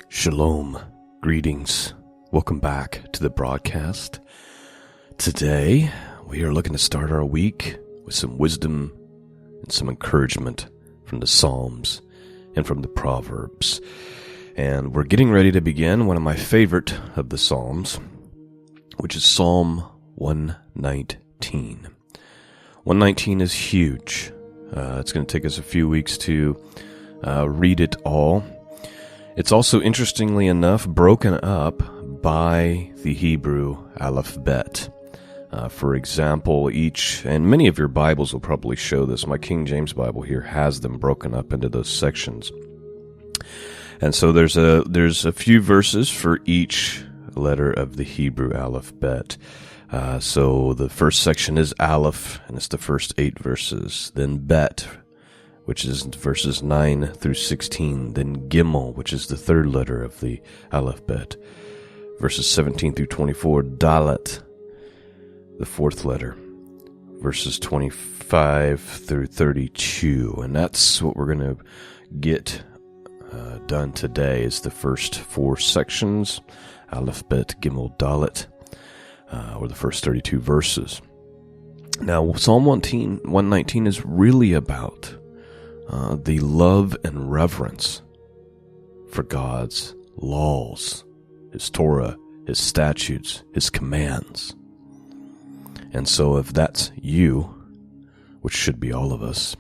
Shalom, greetings, welcome back to the broadcast. Today, we are looking to start our week with some wisdom and some encouragement from the Psalms and from the Proverbs. And we're getting ready to begin one of my favorite of the Psalms, which is Psalm 119. 119 is huge. It's going to take us a few weeks to read it all. It's also, interestingly enough, broken up by the Hebrew alphabet. For example, and many of your Bibles will probably show this. My King James Bible here has them broken up into those sections. And so there's a few verses for each letter of the Hebrew alphabet. So the first section is Aleph, and it's the first 8 verses. Then Bet, which is verses 9 through 16. Then Gimel, which is the third letter of the alphabet, verses 17 through 24. Dalet, the fourth letter, verses 25 through 32. And that's what we're going to get done today, is the first 4 sections, Aleph, Bet, Gimel, Dalet, or the first 32 verses. Now, Psalm 119 is really about the love and reverence for God's laws, His Torah, His statutes, His commands. And so if that's you, which should be all of us,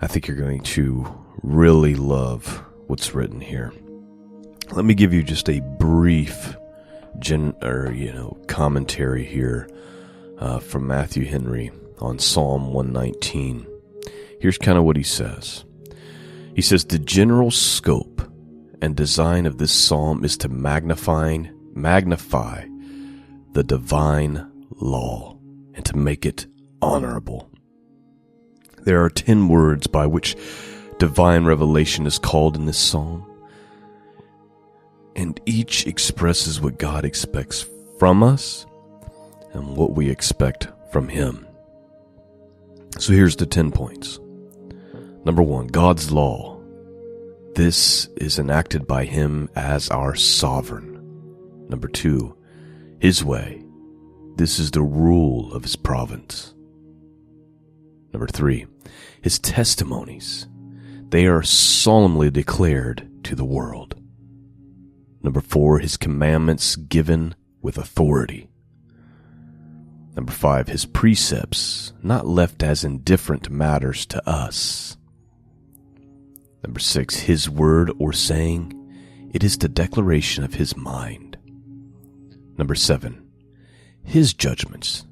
I think you're going to really love what's written here. Let me give you just a brief commentary here from Matthew Henry on Psalm 119. Here's kind of what he says. He says, the general scope and design of this psalm is to magnify the divine law and to make it honorable. There are 10 words by which divine revelation is called in this psalm, and each expresses what God expects from us and what we expect from Him. So here's the 10 points. Number 1, God's law. This is enacted by Him as our sovereign. Number 2, His way. This is the rule of His province. Number 3, His testimonies. They are solemnly declared to the world. Number 4, His commandments given with authority. Number 5, His precepts, not left as indifferent matters to us. Number 6, His word or saying, it is the declaration of His mind. Number 7, His judgments,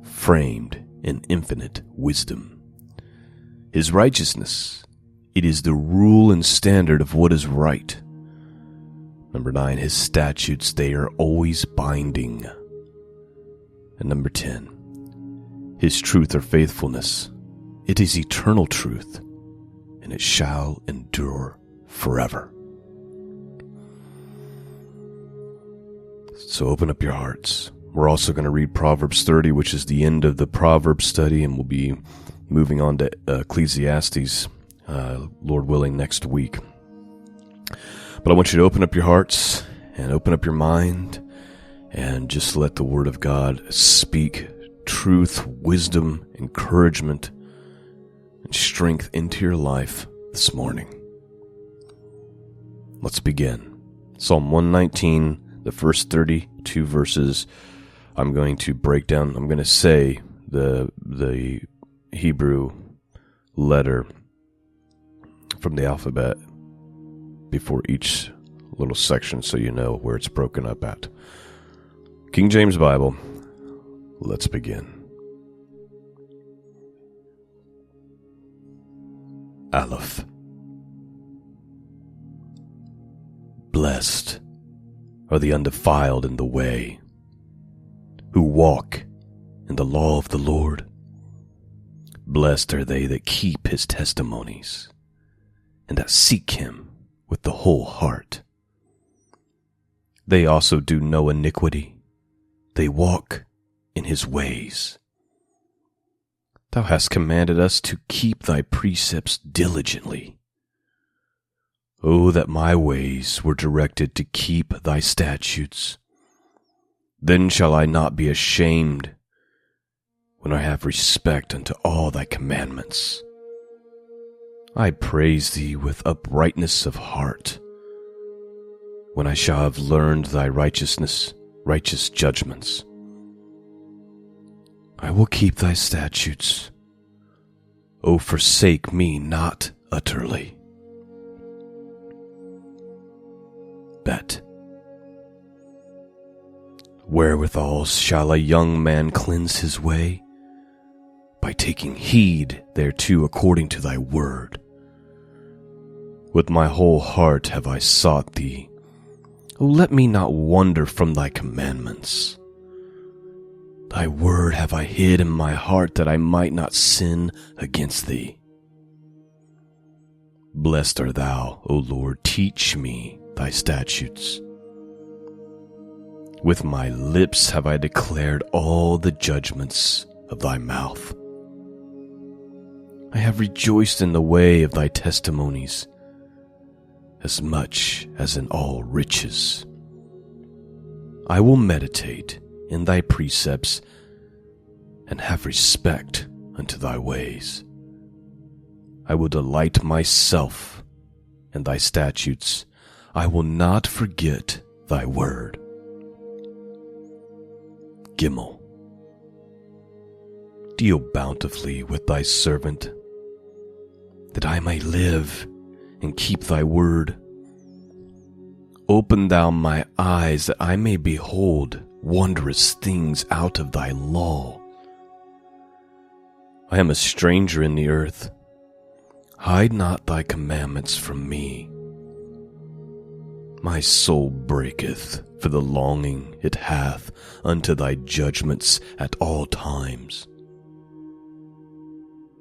framed in infinite wisdom. His righteousness, it is the rule and standard of what is right. Number 9, His statutes, they are always binding. And number 10, His truth or faithfulness, it is eternal truth, and it shall endure forever. So open up your hearts. We're also going to read Proverbs 30, which is the end of the Proverbs study, and we'll be moving on to Ecclesiastes, Lord willing, next week. But I want you to open up your hearts and open up your mind and just let the Word of God speak truth, wisdom, encouragement, and strength into your life this morning. Let's begin. Psalm 119, the first 32 verses. I'm going to say the Hebrew letter from the alphabet before each little section so you know where it's broken up at. King James Bible, let's begin. Aleph. Blessed are the undefiled in the way, who walk in the law of the Lord. Blessed are they that keep His testimonies, and that seek Him with the whole heart. They also do no iniquity. They walk in His ways. Thou hast commanded us to keep thy precepts diligently. Oh, that my ways were directed to keep thy statutes. Then shall I not be ashamed when I have respect unto all thy commandments. I praise thee with uprightness of heart, when I shall have learned thy righteous judgments. I will keep thy statutes. O forsake me not utterly. Bet. Wherewithal shall a young man cleanse his way? By taking heed thereto according to thy word. With my whole heart have I sought thee. O let me not wander from thy commandments. Thy word have I hid in my heart, that I might not sin against thee. Blessed art thou, O Lord, teach me thy statutes. With my lips have I declared all the judgments of thy mouth. I have rejoiced in the way of thy testimonies, as much as in all riches. I will meditate in thy precepts, and have respect unto thy ways. I will delight myself in thy statutes. I will not forget thy word. Gimel. Deal bountifully with thy servant, that I may live and keep thy word. Open thou my eyes, that I may behold wondrous things out of thy law. I am a stranger in the earth. Hide not thy commandments from me. My soul breaketh for the longing it hath unto thy judgments at all times.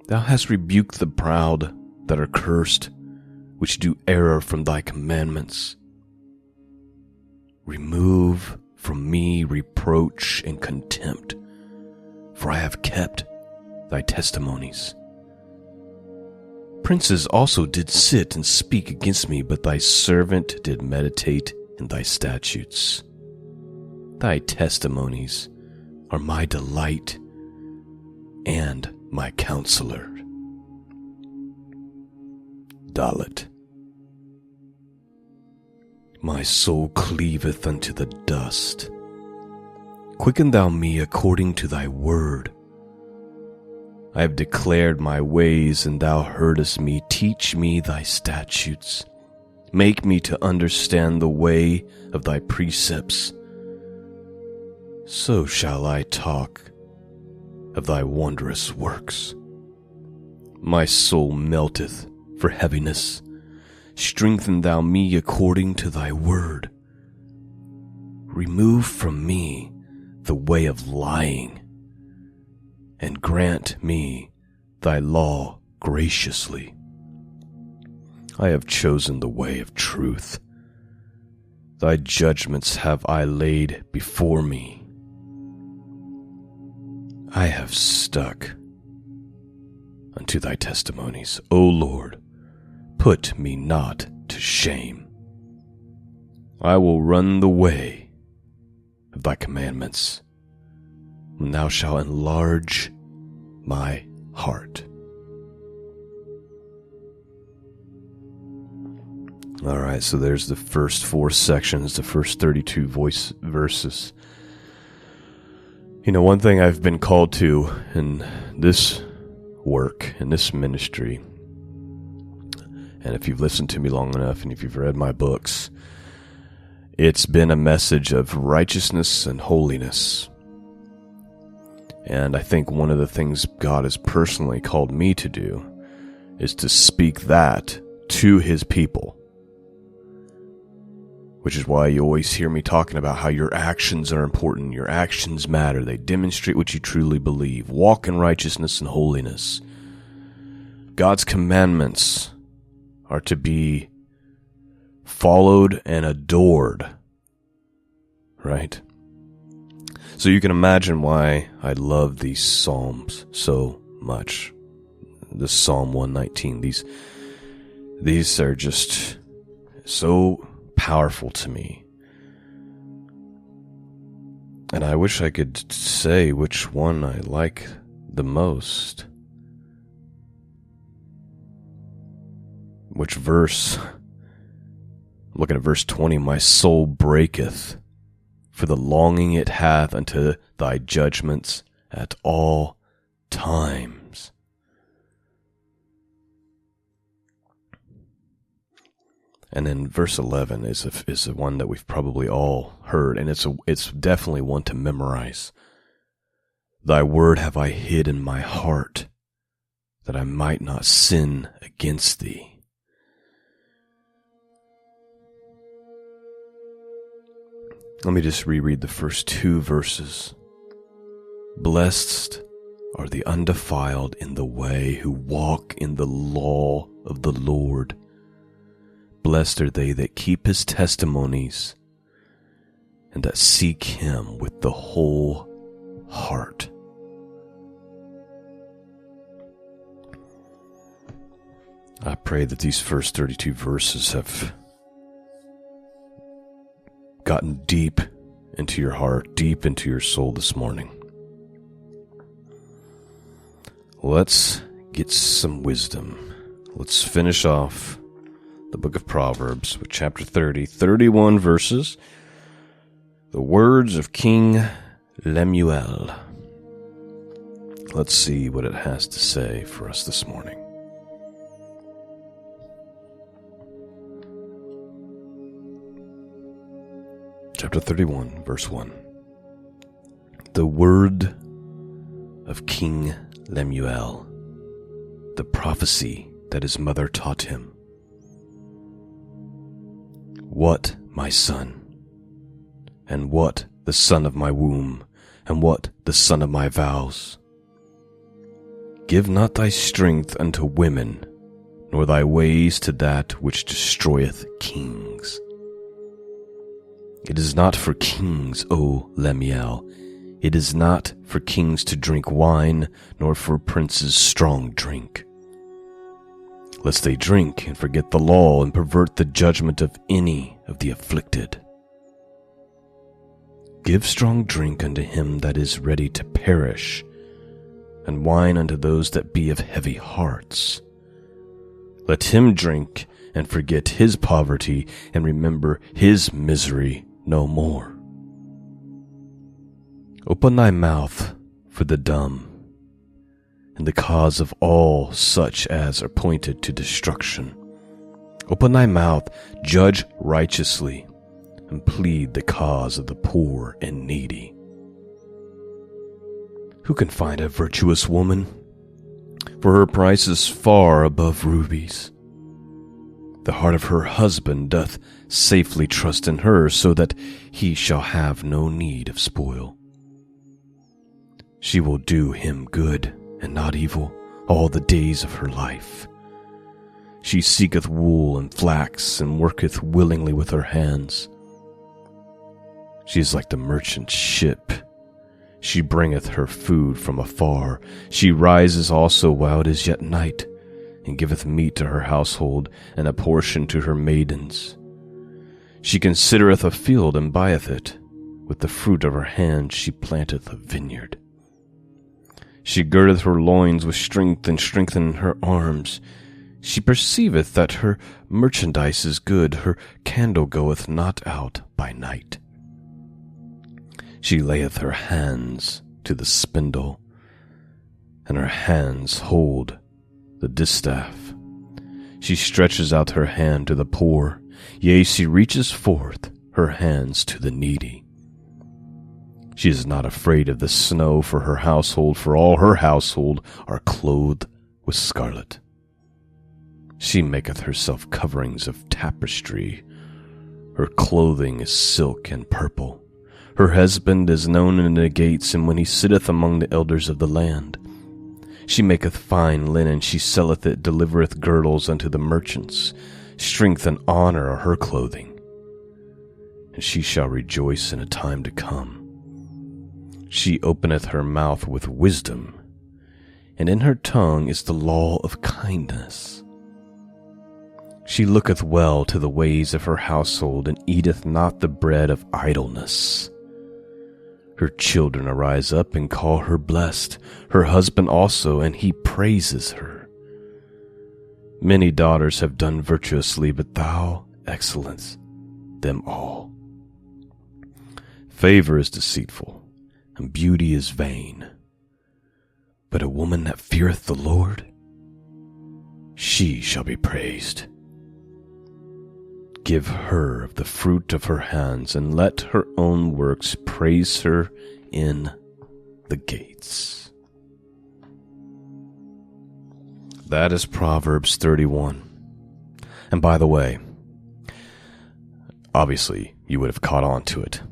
Thou hast rebuked the proud that are cursed, which do error from thy commandments. Remove from me reproach and contempt, for I have kept thy testimonies. Princes also did sit and speak against me, but thy servant did meditate in thy statutes. Thy testimonies are my delight and my counselor. Dalet. My soul cleaveth unto the dust. Quicken thou me according to thy word. I have declared my ways, and thou heardest me. Teach me thy statutes. Make me to understand the way of thy precepts. So shall I talk of thy wondrous works. My soul melteth for heaviness. Strengthen thou me according to thy word. Remove from me the way of lying, and grant me thy law graciously. I have chosen the way of truth. Thy judgments have I laid before me. I have stuck unto thy testimonies. O Lord, put me not to shame. I will run the way of thy commandments, and thou shalt enlarge my heart. All right, so there's the first 4 sections, the first 32 verses. You know, one thing I've been called to in this work, in this ministry, and if you've listened to me long enough and if you've read my books, it's been a message of righteousness and holiness. And I think one of the things God has personally called me to do is to speak that to his people. Which is why you always hear me talking about how your actions are important. Your actions matter. They demonstrate what you truly believe. Walk in righteousness and holiness. God's commandments are to be followed and adored. Right? So you can imagine why I love these Psalms so much. This Psalm 119. These are just so powerful to me. And I wish I could say which one I like the most. Which verse? I'm looking at verse 20. My soul breaketh for the longing it hath unto thy judgments at all times. And then verse 11 is the one that we've probably all heard, and it's definitely one to memorize. Thy word have I hid in my heart, that I might not sin against thee. Let me just reread the first two verses. Blessed are the undefiled in the way who walk in the law of the Lord. Blessed are they that keep his testimonies and that seek him with the whole heart. I pray that these first 32 verses have gotten deep into your heart, deep into your soul this morning. Let's get some wisdom. Let's finish off the book of Proverbs with chapter 30, 31 verses. The words of King Lemuel. Let's see what it has to say for us this morning. Chapter 31, verse 1. The word of King Lemuel, the prophecy that his mother taught him. What, my son, and what the son of my womb, and what the son of my vows? Give not thy strength unto women, nor thy ways to that which destroyeth kings. It is not for kings, O Lemuel, it is not for kings to drink wine, nor for princes strong drink, lest they drink and forget the law and pervert the judgment of any of the afflicted. Give strong drink unto him that is ready to perish, and wine unto those that be of heavy hearts. Let him drink and forget his poverty and remember his misery no more. Open thy mouth for the dumb, in the cause of all such as are pointed to destruction. Open thy mouth, judge righteously, and plead the cause of the poor and needy. Who can find a virtuous woman? For her price is far above rubies. The heart of her husband doth safely trust in her, so that he shall have no need of spoil. She will do him good and not evil all the days of her life. She seeketh wool and flax, and worketh willingly with her hands. She is like the merchant ship. She bringeth her food from afar. She rises also while it is yet night, and giveth meat to her household, and a portion to her maidens. She considereth a field, and buyeth it. With the fruit of her hand she planteth a vineyard. She girdeth her loins with strength, and strengtheneth her arms. She perceiveth that her merchandise is good. Her candle goeth not out by night. She layeth her hands to the spindle, and her hands hold the distaff. She stretches out her hand to the poor, yea, she reaches forth her hands to the needy. She is not afraid of the snow for her household, for all her household are clothed with scarlet. She maketh herself coverings of tapestry. Her clothing is silk and purple. Her husband is known in the gates, and when he sitteth among the elders of the land. She maketh fine linen, she selleth it, delivereth girdles unto the merchants. Strength and honor are her clothing, and she shall rejoice in a time to come. She openeth her mouth with wisdom, and in her tongue is the law of kindness. She looketh well to the ways of her household, and eateth not the bread of idleness. Her children arise up and call her blessed, her husband also, and he praises her. Many daughters have done virtuously, but thou excellence them all. Favor is deceitful, and beauty is vain. But a woman that feareth the Lord, she shall be praised. Give her of the fruit of her hands, and let her own works praise her in the gates. That is Proverbs 31. And by the way, obviously you would have caught on to it.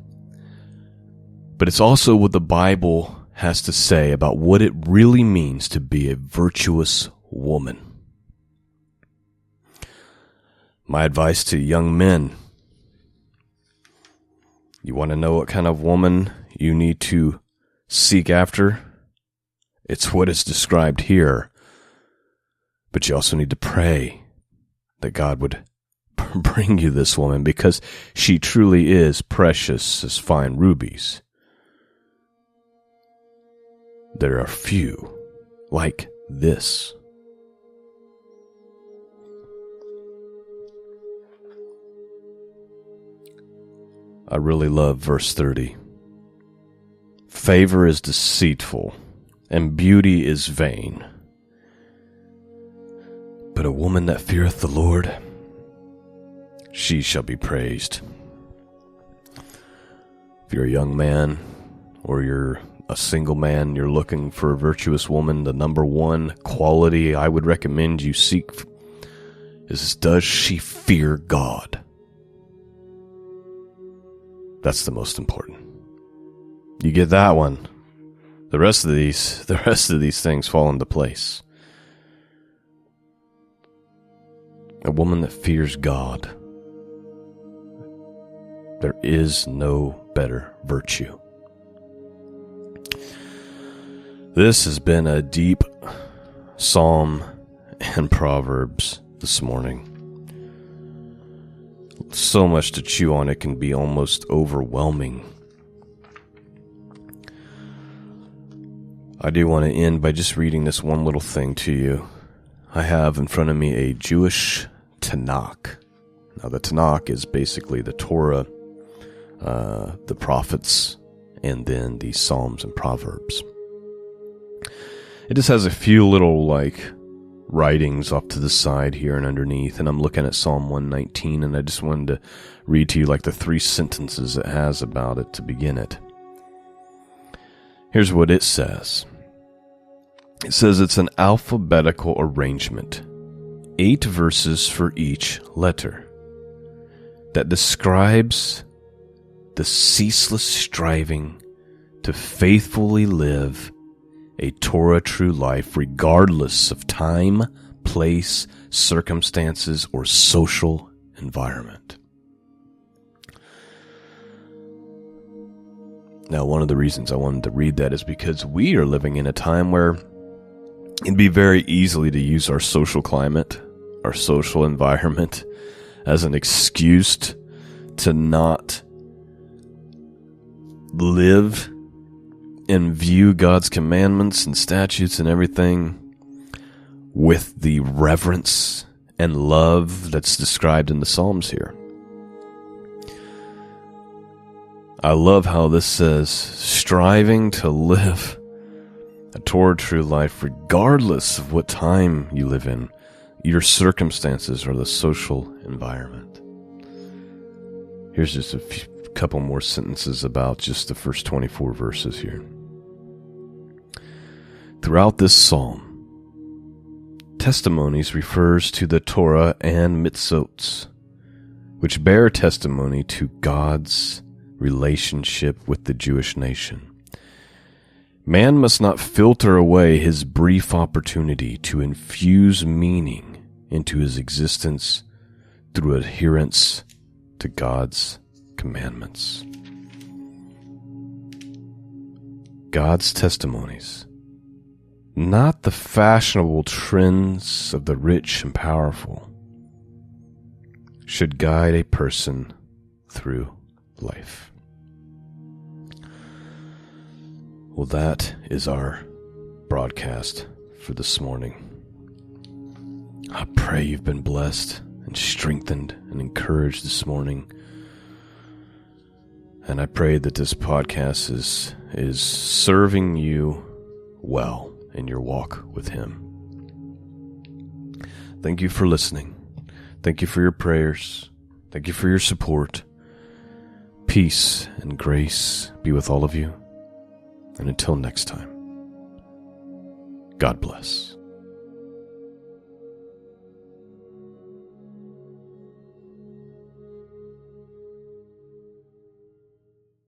But it's also what the Bible has to say about what it really means to be a virtuous woman. My advice to young men: you want to know what kind of woman you need to seek after? It's what is described here. But you also need to pray that God would bring you this woman, because she truly is precious as fine rubies. There are few like this. I really love verse 30. Favor is deceitful, and beauty is vain. But a woman that feareth the Lord, she shall be praised. If you're a young man, or you're a single man, you're looking for a virtuous woman, the number one quality I would recommend you seek is, does she fear God? That's the most important. You get that one, the rest of these things fall into place. A woman that fears God. There is no better virtue. This has been a deep Psalm and Proverbs this morning. So much to chew on, it can be almost overwhelming. I do want to end by just reading this one little thing to you. I have in front of me a Jewish Tanakh. Now, the Tanakh is basically the Torah, the prophets, and then the Psalms and Proverbs. It just has a few little, writings off to the side here and underneath, and I'm looking at Psalm 119, and I just wanted to read to you the 3 sentences it has about it to begin it. Here's what it says. It says it's an alphabetical arrangement, 8 verses for each letter, that describes the ceaseless striving to faithfully live a Torah-true life regardless of time, place, circumstances, or social environment. Now, one of the reasons I wanted to read that is because we are living in a time where it'd be very easy to use our social climate, our social environment, as an excuse to not live and view God's commandments and statutes and everything with the reverence and love that's described in the Psalms here. I love how this says, striving to live a Torah-true life regardless of what time you live in, your circumstances, or the social environment. Here's just a couple more sentences about just the first 24 verses here. Throughout this psalm, testimonies refers to the Torah and mitzvot, which bear testimony to God's relationship with the Jewish nation. Man must not filter away his brief opportunity to infuse meaning into his existence through adherence to God's commandments. God's testimonies, not the fashionable trends of the rich and powerful, should guide a person through life. Well, that is our broadcast for this morning. I pray you've been blessed and strengthened and encouraged this morning. And I pray that this podcast is serving you well in your walk with Him. Thank you for listening. Thank you for your prayers. Thank you for your support. Peace and grace be with all of you. And until next time, God bless.